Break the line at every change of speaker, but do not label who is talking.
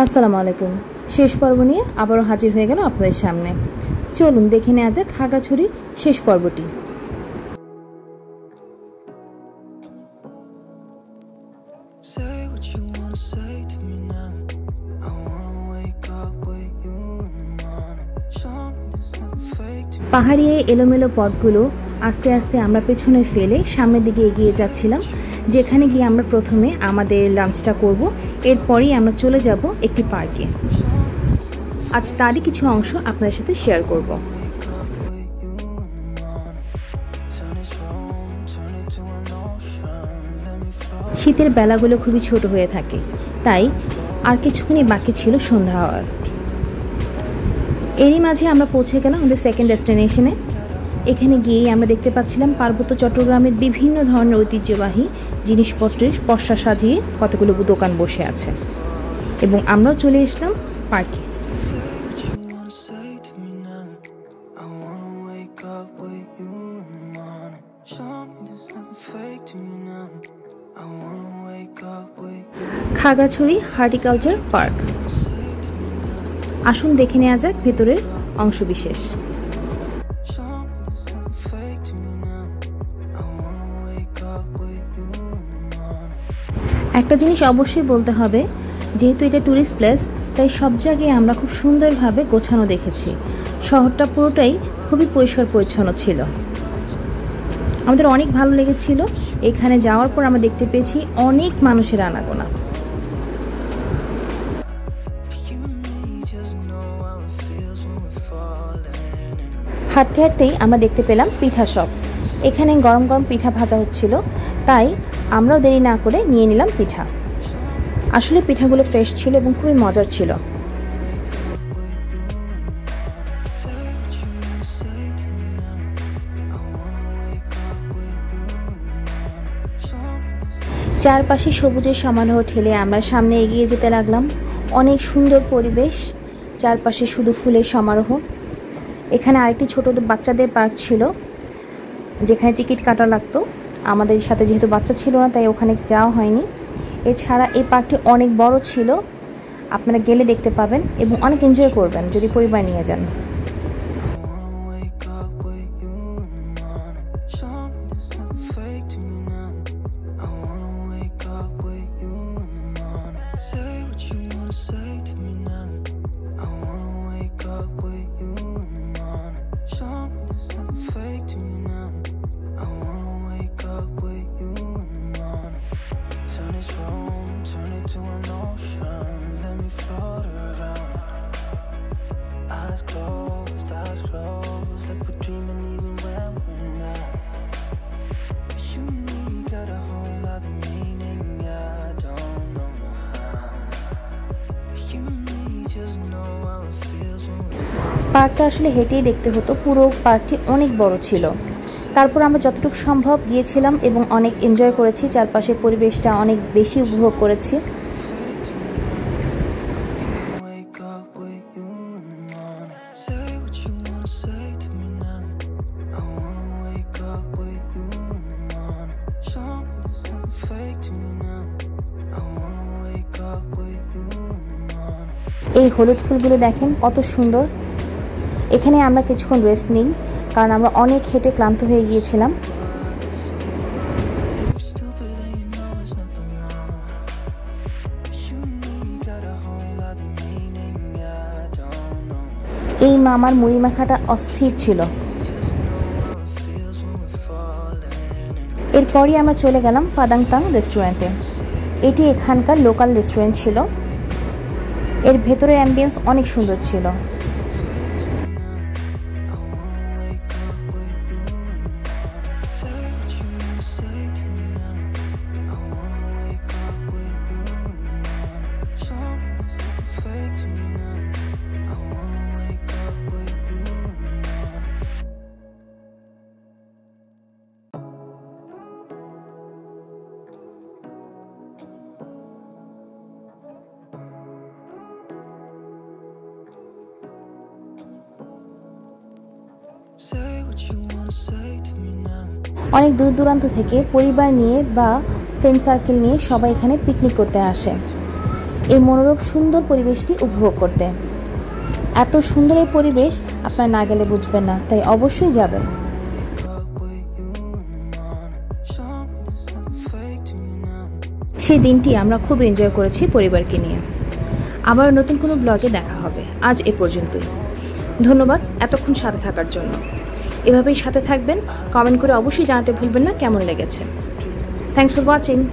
আসসালামু আলাইকুম। শেষ পর্ব নিয়ে আবারও হাজির হয়ে গেল আপনাদের সামনে। চলুন দেখে নেওয়া যাক খাগড়াছড়ির শেষ পর্বটি। পাহাড়ি এলোমেলো পথগুলো আস্তে আস্তে আমরা পেছনে ফেলে সামনের দিকে এগিয়ে যাচ্ছিলাম, যেখানে গিয়ে আমরা প্রথমে আমাদের লাঞ্চটা করব। এরপরেই আমরা চলে যাব একটি পার্কে। আজ তারই কিছু অংশ আপনাদের সাথে শেয়ার করব। শীতের বেলাগুলো খুবই ছোট হয়ে থাকে, তাই আর কিছুক্ষণই বাকি ছিল সন্ধ্যা হওয়ার। এরই মাঝে আমরা পৌঁছে গেলাম আমাদের সেকেন্ড ডেস্টিনেশনে। এখানে গিয়েই আমরা দেখতে পাচ্ছিলাম পার্বত্য চট্টগ্রামের বিভিন্ন ধরনের ঐতিহ্যবাহী জিনিসপত্রের পসরা সাজিয়ে কতগুলো দোকান বসে আছে, এবং আমরাও চলে আসলাম পার্কে। Khagrachari horticulture park. আসুন দেখে নেওয়া যাক ভেতরের অংশবিশেষ। একটা জিনিস অবশ্যই বলতে হবে, যেহেতু এটা ট্যুরিস্ট প্লেস, তাই সব জায়গায় আমরা খুব সুন্দরভাবে গোছানো দেখেছি। শহরটা পুরোটাই খুবই পরিষ্কার পরিচ্ছন্ন ছিল। আমাদের অনেক ভালো লেগেছিল। এখানে যাওয়ার পর আমরা দেখতে পেয়েছি অনেক মানুষের আনাগোনা। হাঁটতে হাঁটতেই আমরা দেখতে পেলাম পিঠা শপ। এখানে গরম গরম পিঠা ভাজা হচ্ছিল, তাই আমরাও দেরি না করে নিয়ে নিলাম পিঠা। আসলে পিঠাগুলো ফ্রেশ ছিল এবং খুবই মজার ছিল। চারপাশে সবুজের সমারোহ ঠেলে আমরা সামনে এগিয়ে যেতে লাগলাম। অনেক সুন্দর পরিবেশ, চারপাশে শুধু ফুলের সমারোহ। এখানে আরেকটি ছোট বাচ্চাদের পার্ক ছিল, যেখানে টিকিট কাটা লাগতো। আমাদের সাথে যেহেতু বাচ্চা ছিল না, তাই ওখানে যাওয়া হয়নি। এছাড়া এই পার্কটি অনেক বড় ছিল, আপনারা গেলে দেখতে পাবেন এবং অনেক এনজয় করবেন যদি পরিবার নিয়ে যান। পার্কটা আসলে হেঁটেই দেখতে হতো, পুরো পার্কটি অনেক বড় ছিল। তারপর আমরা যতটুকু সম্ভব গিয়েছিলাম এবং অনেক এনজয় করেছি। চারপাশের পরিবেশটা অনেক বেশি উপভোগ করেছি। এই হলুদ ফুলগুলো দেখেন কত সুন্দর। এখানে আমরা কিছুক্ষণ রেস্ট নিই, কারণ আমরা অনেক হেঁটে ক্লান্ত হয়ে গিয়েছিলাম। এই মামার মুড়ি মাখাটা অস্থির ছিল। এরপরই আমরা চলে গেলাম ফাদাংতাং রেস্টুরেন্টে। এটি এখানকার লোকাল রেস্টুরেন্ট ছিল। এর ভেতরের অ্যাম্বিয়েন্স অনেক সুন্দর ছিল। অনেক দূর দূরান্ত থেকে পরিবার নিয়ে বা ফ্রেন্ড সার্কেল নিয়ে সবাই এখানে পিকনিক করতে আসে। এই মনোরম সুন্দর পরিবেশটি উপভোগ করতে। এত সুন্দর এই পরিবেশ আপনার না গেলে বুঝবেন না, তাই অবশ্যই যাবেন। সেই দিনটি আমরা খুব এনজয় করেছি পরিবারকে নিয়ে। আবার নতুন কোনো ব্লগে দেখা হবে। আজ এ পর্যন্তই। ধন্যবাদ এতক্ষণ সাথে থাকার জন্য। এভাবেই সাথে থাকবেন। কমেন্ট করে অবশ্যই জানাতে ভুলবেন না কেমন লেগেছে। Thanks for watching.